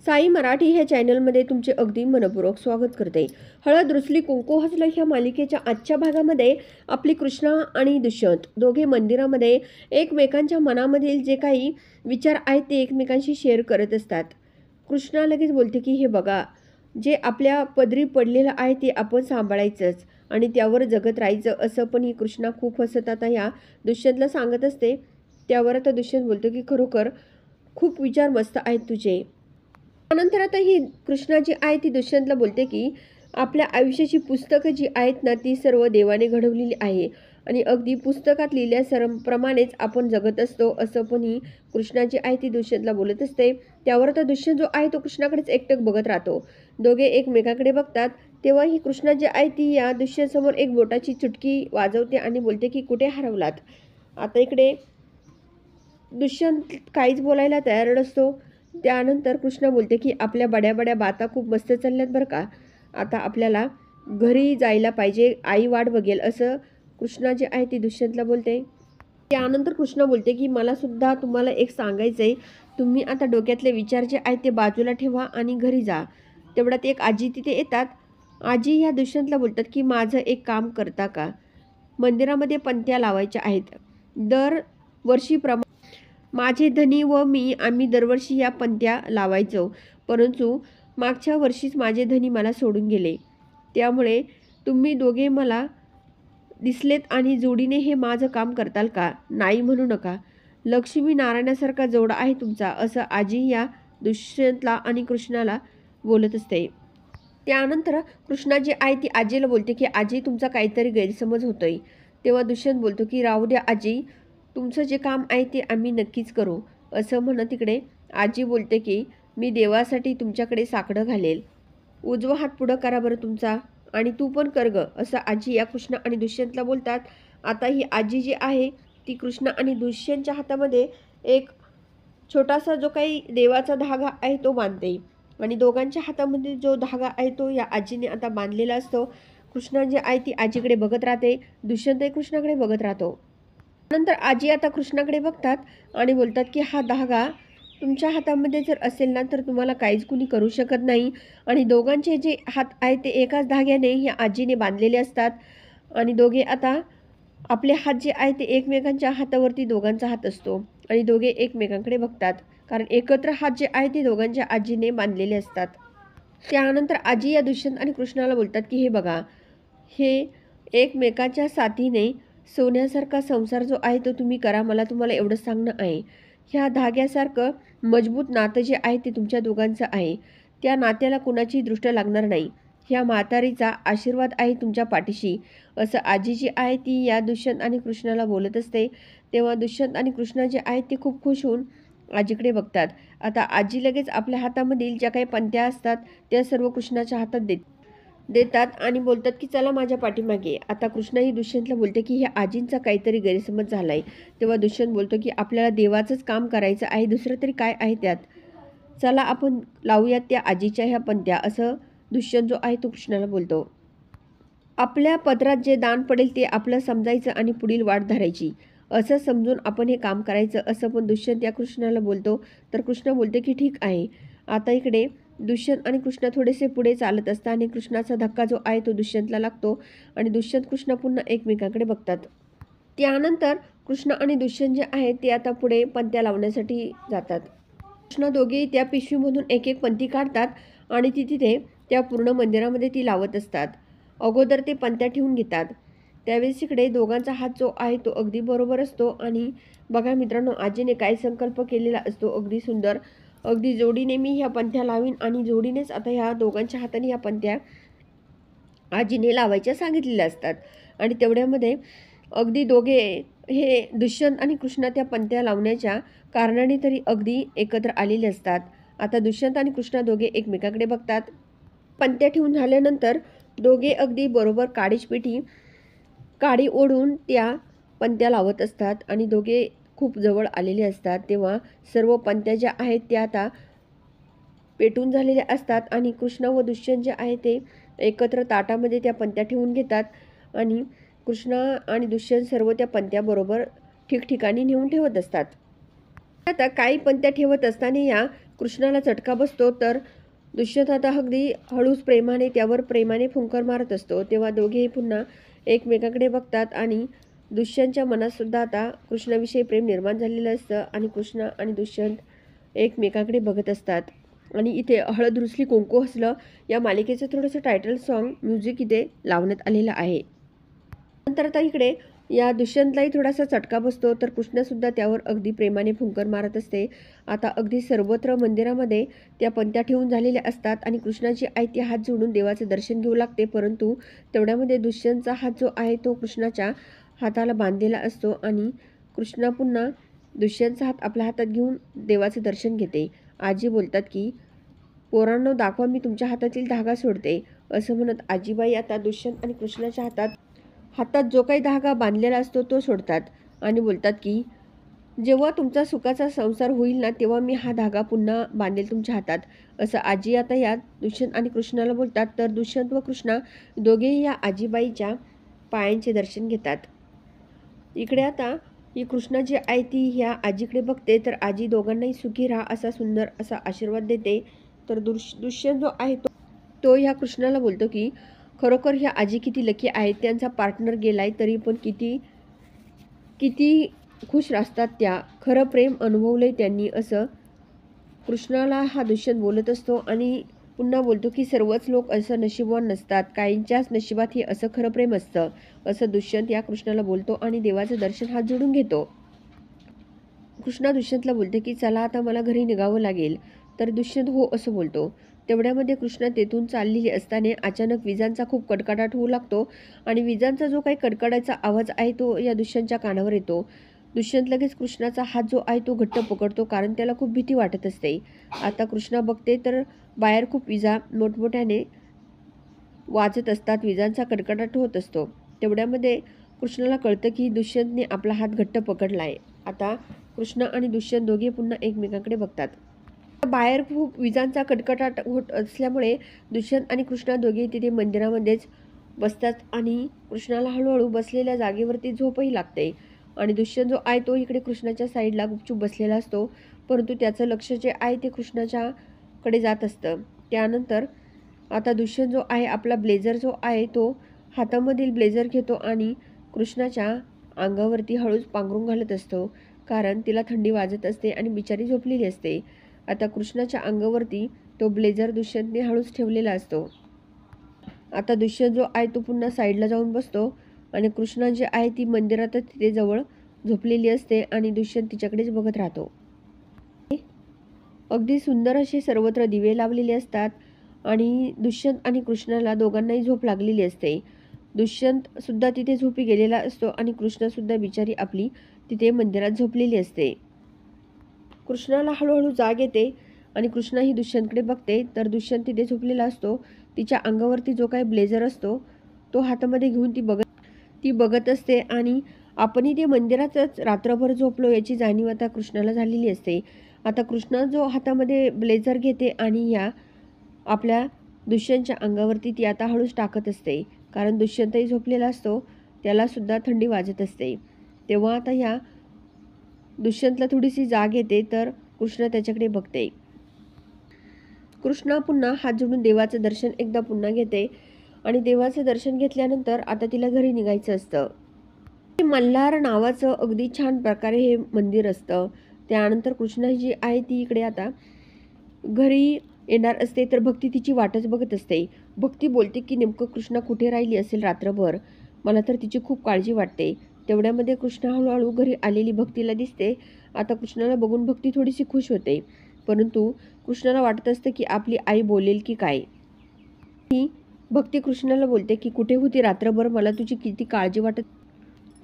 साई मराठी ह्या चॅनलमध्ये तुमचे अगदी मनपूर्वक स्वागत करते। हळद रुसली कुंकू हसलं ह्या मालिकेच्या आजच्या भागामध्ये आपली कृष्णा आणि दुष्यंत दोघे मंदिरामध्ये एकमेकांच्या मनामधील जे काही विचार आहेत ते एकमेकांशी शेअर करत असतात। कृष्णा लगेच बोलते की हे बघा, जे आपल्या पदरी पडलेलं आहे ते आपण सांभाळायचंच आणि त्यावर जगत राहायचं, असं पण ही कृष्णा खूप हसत आता ह्या दुष्यंतला सांगत असते। त्यावर आता दुष्यंत बोलतो की खरोखर खूप विचार मस्त आहेत तुझे। त्यानंतर आता ही कृष्णा जी आहे ती दुष्यंतला बोलते की आपल्या आयुष्याची पुस्तकं जी आहेत ना ती सर्व देवाने घडवलेली आहे आणि अगदी पुस्तकात लिहिल्याप्रमाणेच आपण जगत असतो, असं पण ही कृष्णा जी आहे ती दुष्यंतला बोलत असते। त्यावर आता दुष्यंत जो आहे तो कृष्णाकडेच एकटक बघत राहतो। दोघे एकमेकाकडे बघतात तेव्हा ही कृष्णा जी आहे ती या दुष्यंतसमोर एक बोटाची चुटकी वाजवते आणि बोलते की कुठे हरवलात। आता इकडे दुष्यंत काहीच बोलायला तयार नसतो। त्यानंतर कृष्णा बोलते की आपल्या बड्या बड्या बाता खूप मस्त चालल्यात बरं का, आता आपल्याला घरी जायला पाहिजे, आई वाट बघेल, असं कृष्णा जे आहे ती दुष्यंतला बोलते। त्यानंतर कृष्णा बोलते की मला सुद्धा तुम्हाला एक सांगायचं आहे, तुम्ही आता डोक्यातले विचार जे आहेत ते बाजूला ठेवा आणि घरी जा। तेवढ्यात एक आजी तिथे येतात। आजी ह्या दुष्यंतला बोलतात की माझं एक काम करता का, मंदिरामध्ये पंत्या लावायच्या आहेत, दरवर्षीप्रमाणे माझे धनी व मी आम्ही दरवर्षी या पंत्या लावायचो, परंतु मागच्या वर्षीच माझे धनी मला सोडून गेले, त्यामुळे तुम्ही दोघे मला दिसलेत आणि जोडीने हे माझं काम करताल का, नाही म्हणू नका, लक्ष्मी नारायणासारखा जोडा आहे तुमचा, असं आजी या दुष्यंतला आणि कृष्णाला बोलत असते। त्यानंतर कृष्णा जी आहे ती आजीला बोलते की आजी तुमचा काहीतरी गैरसमज होतोय। तेव्हा दुष्यंत बोलतो की राहू द्या आजी, तुमचं जे काम आहे ते आम्ही नक्कीच करू, असं म्हणत तिकडे आजी बोलते की मी देवासाठी तुमच्याकडे साकडं घालेल, उजवा हात पुढं करा बरं तुमचा आणि तू पण कर ग, असं आजी या कृष्णा आणि दुष्यंतला बोलतात। आता ही आजी जी आहे ती कृष्णा आणि दुष्यंतच्या हातामध्ये एक छोटासा जो काही देवाचा धागा आहे तो बांधते आणि दोघांच्या हातामध्ये जो धागा आहे तो या आजीने आता बांधलेला असतो। कृष्णा जी आहे ती आजीकडे बघत राहते, दुष्यंत कृष्णाकडे बघत राहतो। नंतर आजी आता कृष्णाकडे बघतात आणि बोलतात की हा धागा तुमच्या हातामध्ये जर असेल ना तर तुम्हाला काहीच कुणी करू शकत नाही आणि दोघांचे जे हात आहेत ते एकाच धाग्याने या आजीने बांधलेले असतात आणि दोघे आता आपले हात जे आहेत ते एकमेकांच्या हातावरती दोघांचा हात असतो आणि दोघे एकमेकांकडे बघतात, कारण एकत्र हात जे आहेत ते दोघांच्या आजीने बांधलेले असतात। त्यानंतर आजी या दुष्यंत आणि कृष्णाला बोलतात की हे बघा, हे एकमेकाच्या साथीने सोन्यासारखा संसार जो आहे तो तुम्ही करा, मला तुम्हाला एवढंच सांगणं आहे। ह्या धाग्यासारखं मजबूत नातं जे आहे ते तुमच्या दोघांचं आहे, त्या नात्याला कुणाची दृष्ट लागणार नाही, ह्या म्हातारीचा आशीर्वाद आहे तुमच्या पाठीशी, असं आजी जी आहे ती या दुष्यंत आणि कृष्णाला बोलत असते। तेव्हा दुष्यंत आणि कृष्णा जे आहेत ते खूप खुश होऊन आजीकडे बघतात। आता आजी लगेच आपल्या हातामधील ज्या काही पंत्या असतात त्या सर्व कृष्णाच्या हातात देतात आणि बोलतात की चला माझ्या पाठीमागे। आता कृष्णा ही दुष्यंतला बोलते की ह्या आजींचा काहीतरी गैरसमज झालाय। तेव्हा दुष्यंत बोलतो की आपल्याला देवाचंच काम करायचं आहे, दुसरं तरी काय आहे त्यात, चला आपण लावूयात त्या आजीच्या ह्या पंत्या, असं दुष्यंत जो आहे तो कृष्णाला बोलतो। आपल्या पदरात जे दान पडेल ते आपलं समजायचं आणि पुढील वाट धरायची, असं समजून आपण हे काम करायचं, असं पण दुष्यंत या कृष्णाला बोलतो। तर कृष्णा बोलते की ठीक आहे। आता इकडे दुष्यंत आणि कृष्णा थोडेसे पुढे चालत असतात आणि कृष्णाचा धक्का जो आहे तो दुष्यंतला लागतो आणि दुष्यंत कृष्णा पुन्हा एकमेकांकडे बघतात। त्यानंतर कृष्णा आणि दुष्यंत जे आहेत ते आता पुढे पंत्या लावण्यासाठी जातात। कृष्णा दोघेही त्या पिशवीमधून एक एक पंती काढतात आणि ती तिथे त्या पूर्ण मंदिरामध्ये ती लावत असतात। अगोदर ते पंत्या ठेवून घेतात, त्यावेळेस इकडे दोघांचा हात जो आहे तो अगदी बरोबर असतो आणि बघा मित्रांनो, आजीने काय संकल्प केलेला असतो, अगदी सुंदर, अगदी जोडीने मी ह्या पंत्या लावीन आणि जोडीनेच आता ह्या दोघांच्या हाताने ह्या पंत्या आजीने लावायच्या सांगितलेल्या असतात आणि तेवढ्यामध्ये अगदी दोघे हे दुष्यंत आणि कृष्णा त्या पंत्या लावण्याच्या कारणाने तरी अगदी एकत्र आलेले असतात। आता दुष्यंत आणि कृष्णा दोघे एकमेकाकडे बघतात। पंत्या ठेवून झाल्यानंतर दोघे अगदी बरोबर काडी ओढून त्या पंत्या लावत असतात आणि दोघे खूप जवळ आलेले असतात। तेव्हा सर्व पंत्या ज्या आहेत त्या आता पेटून झालेल्या असतात आणि कृष्णा व दुष्यंत जे आहे ते एकत्र ताटामध्ये त्या पंत्या ठेवून घेतात आणि कृष्णा आणि दुष्यंत सर्व त्या पंत्या बरोबर ठिकठिकाणी नेऊन ठेवत असतात। आता काही पंत्या ठेवत असताना या कृष्णाला चटका बसतो तर दुष्यंत आता अगदी हळूच प्रेमाने त्यावर प्रेमाने फुंकर मारत असतो. तेव्हा दोघेही पुन्हा एकमेकांकडे बघतात आणि दुष्यंतच्या मनातसुद्धा आता कृष्णाविषयी प्रेम निर्माण झालेलं असतं आणि कृष्ण आणि दुष्यंत एकमेकांकडे बघत असतात. आणि इथे हळद रुसली कुंकू हसलं या मालिकेचं थोडंसं टायटल सॉन्ग म्युझिक इथे लावण्यात आलेलं आहे. नंतर आता इकडे या दुष्यंतलाही थोडासा चटका बसतो तर कृष्णसुद्धा त्यावर अगदी प्रेमाने फुंकर मारत असते. आता अगदी सर्वत्र मंदिरामध्ये त्या पंत्या ठेवून झालेल्या असतात आणि कृष्णाची आई ती हात जोडून देवाचं दर्शन घेऊ लागते. परंतु तेवढ्यामध्ये दुष्यंतचा हात जो आहे तो कृष्णाच्या हाताला बांधलेला असतो आणि कृष्णा पुन्हा दुष्यंतचा हात आपल्या हातात घेऊन देवाचं दर्शन घेते. आजी बोलतात की पोरांनो दाखवा मी तुमच्या हातातील धागा सोडते, असं म्हणत आजीबाई आता दुष्यंत आणि कृष्णाच्या हातात जो काही धागा बांधलेला असतो तो सोडतात आणि बोलतात की जेव्हा तुमचा सुखाचा संसार होईल ना तेव्हा मी हा धागा पुन्हा बांधेल तुमच्या हातात, असं आजी आता या दुष्यंत आणि कृष्णाला बोलतात. तर दुष्यंत व कृष्णा दोघेही या आजीबाईच्या पायांचे दर्शन घेतात. इकडे आता ही कृष्णा जी आहे ती ह्या आजीकडे बघते तर आजी दोघांनाही सुखी राहा असा सुंदर असा आशीर्वाद देते. तर दुष्यंत जो आहे तो ह्या कृष्णाला बोलतो की खरोखर ह्या आजी किती लकी आहेत, त्यांचा पार्टनर गेलाय तरी पण किती किती खुश असतात त्या, खरं प्रेम अनुभवलंय त्यांनी, असं कृष्णाला हा दुष्यंत बोलत असतो. आणि पुन्हा बोलतो की सर्वच लोक असं नशीबवान नसतात, काहींच्याच नशिबात हे असं खरं प्रेम असतं, असं दुष्यंत या कृष्णाला बोलतो आणि देवाचं दर्शन हात जोडून घेतो. कृष्णा दुष्यंतला बोलते की चला आता मला घरी निघावं लागेल. तर दुष्यंत हो असं बोलतो. तेवढ्यामध्ये कृष्णा तेथून चाललेली असताना अचानक विजांचा खूप कडकडाट होऊ लागतो आणि विजांचा जो काही कडकडाचा आवाज आहे तो या दुष्यंतच्या कानावर येतो. दुष्यंत लगेच कृष्णाचा हात जो आहे तो घट्ट पकडतो कारण त्याला खूप भीती वाटत असते. आता कृष्णा बघते तर बाहेर खूप विजा मोठमोठ्याने वाजत असतात, विजांचा कडकडाट होत असतो. तेवढ्यामध्ये कृष्णाला कळतं की दुष्यंतने आपला हात घट्ट पकडला आहे. आता कृष्ण आणि दुष्यंत दोघे पुन्हा एकमेकांकडे बघतात. बाहेर खूप विजांचा कडकडाट होत असल्यामुळे दुष्यंत आणि कृष्णा दोघे तिथे मंदिरामध्येच बसतात आणि कृष्णाला हळूहळू बसलेल्या जागेवरती झोपही लागते. आणि दुष्यंत जो आहे तो इकडे कृष्णाच्या साईडला गुपचूप बसलेला असतो, परंतु त्याचं लक्ष जे आहे ते कृष्णाच्या कडे जात असतं. त्यानंतर आता दुष्यंत जो आहे आपला ब्लेझर जो आहे तो हातामधील ब्लेझर घेतो आणि कृष्णाच्या अंगावरती हळूच पांघरून घालत असतो कारण तिला थंडी वाजत असते आणि बिचारी झोपलेली असते. आता कृष्णाच्या अंगावरती तो ब्लेझर दुष्यंतने हळूच ठेवलेला असतो. आता दुष्यंत जो आहे तो पुन्हा साईडला जाऊन बसतो आणि कृष्णा जी आहे ती मंदिरातच तिथे जवळ झोपलेली असते आणि दुष्यंत तिच्याकडेच बघत राहतो. अगदी सुंदर असे सर्वत्र दिवे लावलेले असतात आणि दुष्यंत आणि कृष्णाला दोघांनाही झोप लागलेली असते. दुष्यंत सुद्धा तिथे झोपी गेलेला असतो आणि कृष्णसुद्धा बिचारी आपली तिथे मंदिरात झोपलेली असते. कृष्णाला हळूहळू जाग येते आणि कृष्णा ही दुष्यंतकडे बघते तर दुष्यंत तिथे झोपलेला असतो. तिच्या अंगावरती जो काही ब्लेझर असतो तो हातामध्ये घेऊन ती बघत असते आणि आपणही ते मंदिरातच रात्रभर झोपलो याची जाणीव आता कृष्णाला झालेली असते. आता कृष्णा जो हातामध्ये ब्लेझर घेते आणि या आपल्या दुष्यंतच्या अंगावरती ती आता हळूच टाकत असते कारण दुष्यंतही झोपलेला असतो, त्यालासुद्धा थंडी वाजत असते. तेव्हा आता ह्या दुष्यंतला थोडीशी जाग येते तर कृष्णा त्याच्याकडे बघते. कृष्णा पुन्हा हात जोडून देवाचं दर्शन एकदा पुन्हा घेते आणि देवाचं दर्शन घेतल्यानंतर आता तिला घरी निघायचं असतं. मल्हार नावाचं अगदी छान प्रकारे हे मंदिर असतं. त्यानंतर कृष्णा जी आहे ती इकडे आता घरी येणार असते तर भक्ती तिची वाटच बघत असते. भक्ती बोलते की नेमकं कृष्णा कुठे राहिली असेल रात्रभर, मला तर तिची खूप काळजी वाटते. तेवढ्यामध्ये कृष्णा हळूहळू घरी आलेली भक्तीला दिसते. आता कृष्णाला बघून भक्ती थोडीशी खुश होते, परंतु कृष्णाला वाटत असतं की आपली आई बोलेल की काय. ही भक्ती कृष्णाला बोलते की कुठे होती रात्रभर, मला तुझी किती काळजी वाटत,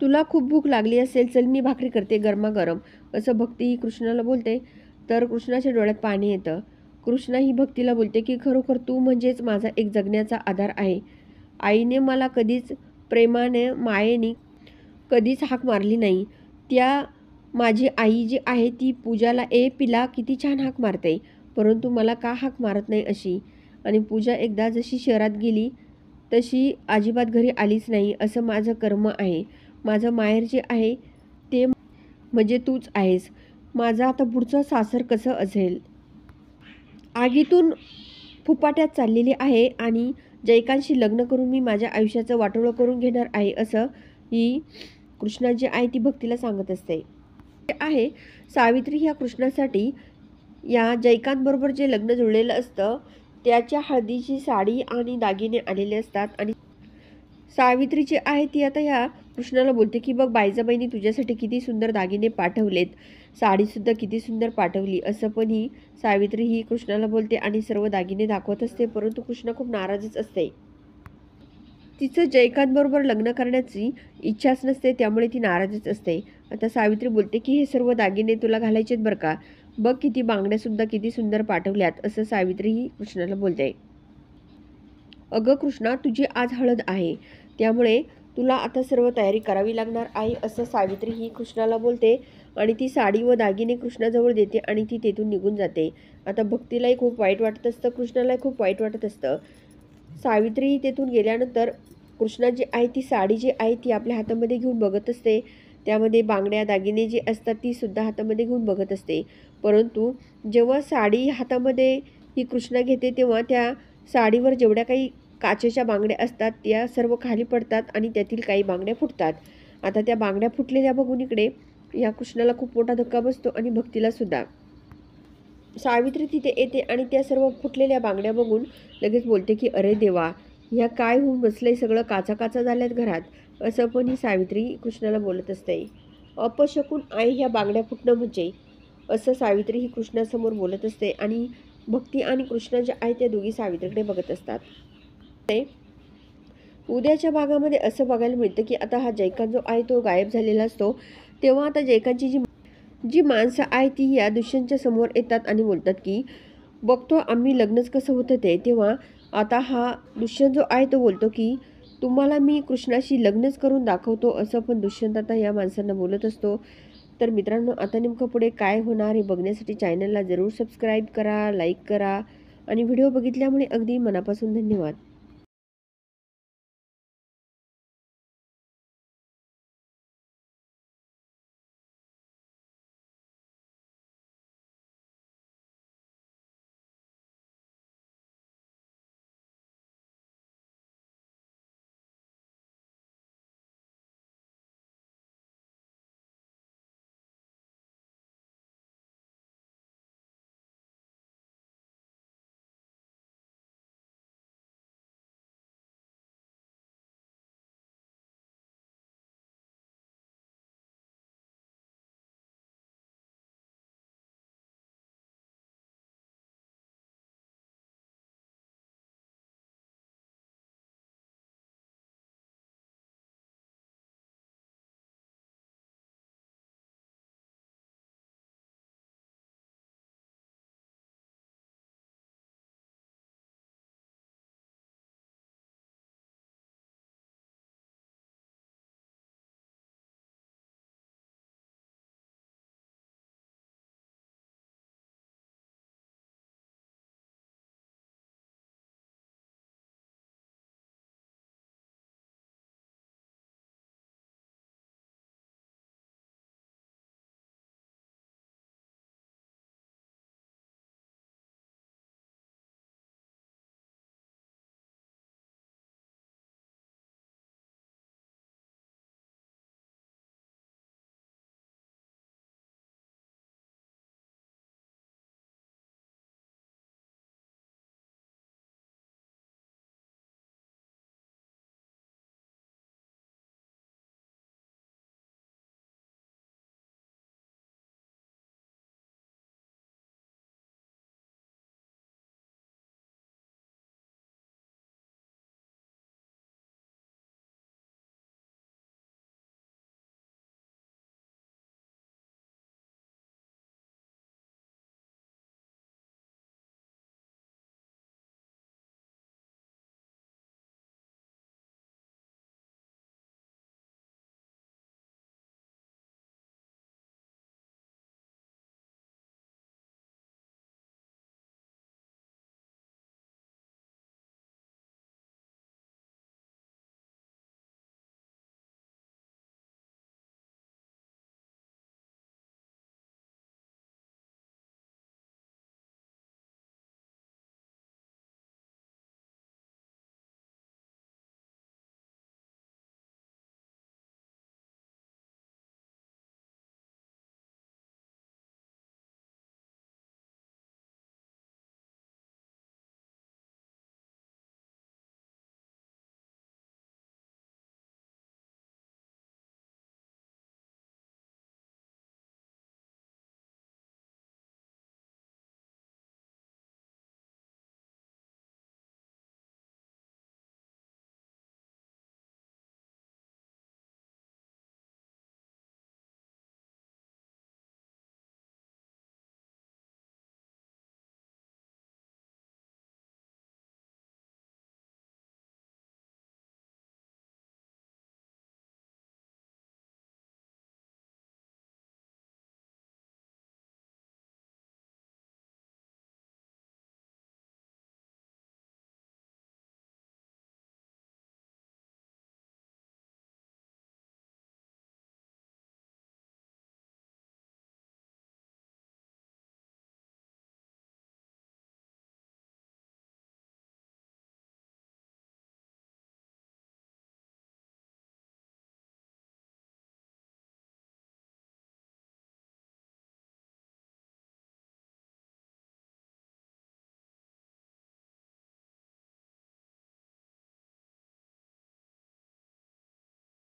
तुला खूप भूक लागली असेल, चल मी भाकरी करते गरमागरम, असं भक्ती ही कृष्णाला बोलते. तर कृष्णाच्या डोळ्यात पाणी येतं. कृष्णा ही भक्तीला बोलते की खरोखर तू म्हणजेच माझा एक जगण्याचा आधार आहे. आईने मला कधीच प्रेमाने मायेने कधीच हाक मारली नाही. त्या माझी आई जी आहे ती पूजाला ए पिला किती छान हाक मारते, परंतु मला का हाक मारत नाही अशी. आणि पूजा एकदा जशी शहरात गेली तशी अजिबात घरी आलीच नाही, असं माझं कर्म आहे. माझं माहेर जे आहे ते म्हणजे तूच आहेस. माझं आता पुढचं सासर कसं असेल. आगीतून फुपाट्यात चाललेली आहे आणि जयकांशी लग्न करून मी माझ्या आयुष्याचं वाटोळं करून घेणार आहे, असं ही कृष्णा जी आहे ती भक्तीला सांगत असते. आहे सावित्री ह्या कृष्णासाठी या जयकांतबरोबर जे लग्न जुळलेलं असतं त्याच्या हळदीची साडी आणि दागिने आलेले असतात. आणि सावित्री जी आहे ती आता या कृष्णाला बोलते की बघ बाईजाबाईंनी तुझ्यासाठी किती सुंदर दागिने पाठवलेत, साडीसुद्धा किती सुंदर पाठवली, असं पण ही सावित्री ही कृष्णाला बोलते आणि सर्व दागिने दाखवत असते. परंतु कृष्णा खूप नाराजच असते. तिचं जयकांतबरोबर लग्न करण्याची इच्छाच नसते, त्यामुळे ती नाराजच असते. आता सावित्री बोलते की हे सर्व दागिने तुला घालायचेत बरं का, बघ किती बांगड्यासुद्धा किती सुंदर पाठवल्यात, असं सावित्री ही कृष्णाला बोलते. अगं कृष्णा, तुझी आज हळद आहे, त्यामुळे तुला आता सर्व तयारी करावी लागणार आहे, असं सावित्री ही कृष्णाला बोलते. आणि ती साडी व दागिने कृष्णाजवळ देते आणि ती तेथून निघून जाते. आता भक्तीलाही खूप वाईट वाटत असतं, कृष्णालाही खूप वाईट वाटत असतं. सावित्री तेथून गेल्यानंतर कृष्णा जी आहे ती साडी जी आहे ती आपल्या हातामध्ये घेऊन बघत असते. त्यामध्ये बांगड्या दागिने जी असतात ती सुद्धा हातामध्ये घेऊन बघत असते. परंतु जेव्हा साडी हातामध्ये ही कृष्णा घेते तेव्हा त्या साडीवर जेवढ्या काही काचेच्या बांगड्या असतात त्या सर्व खाली पडतात आणि त्यातील काही बांगड्या फुटतात. आता त्या बांगड्या फुटलेल्या बघून इकडे या कृष्णाला खूप मोठा धक्का बसतो आणि भक्तीला सुद्धा. सावित्री तिथे येते आणि त्या सर्व फुटलेल्या बांगड्या बघून लगेच बोलते की अरे देवा, ह्या काय होऊन बसलंय, सगळं काचा काचा झाल्यात घरात, असं पण ही सावित्री कृष्णाला बोलत असते. अपशकून आहे ह्या बांगड्या फुटणं म्हणजे, असं सावित्री ही कृष्णासमोर बोलत असते. आणि भक्ती आणि कृष्णा ज्या आहे त्या दोघी सावित्रीकडे बघत असतात. ते उद्याच्या भागामध्ये असं बघायला मिळतं की आता हा जयकांत जो आहे तो गायब झालेला असतो. तेव्हा आता जयकांतची जी जी माणसं आहे ती या दुष्यंतच्या समोर येतात आणि बोलतात की बघतो आम्ही लग्नच कसं होतं ते. तेव्हा आता हा दुष्यंत जो आहे तो बोलतो की तुम्हाला मी कृष्णाशी लग्नच करून दाखवतो, असं पण दुष्यंत आता या माणसांना बोलत असतो. तर मित्रांनो, आता नेमकं पुढे काय होणार हे बघण्यासाठी चॅनलला जरूर सबस्क्राईब करा, लाईक करा आणि व्हिडिओ बघितल्यामुळे अगदी मनापासून धन्यवाद.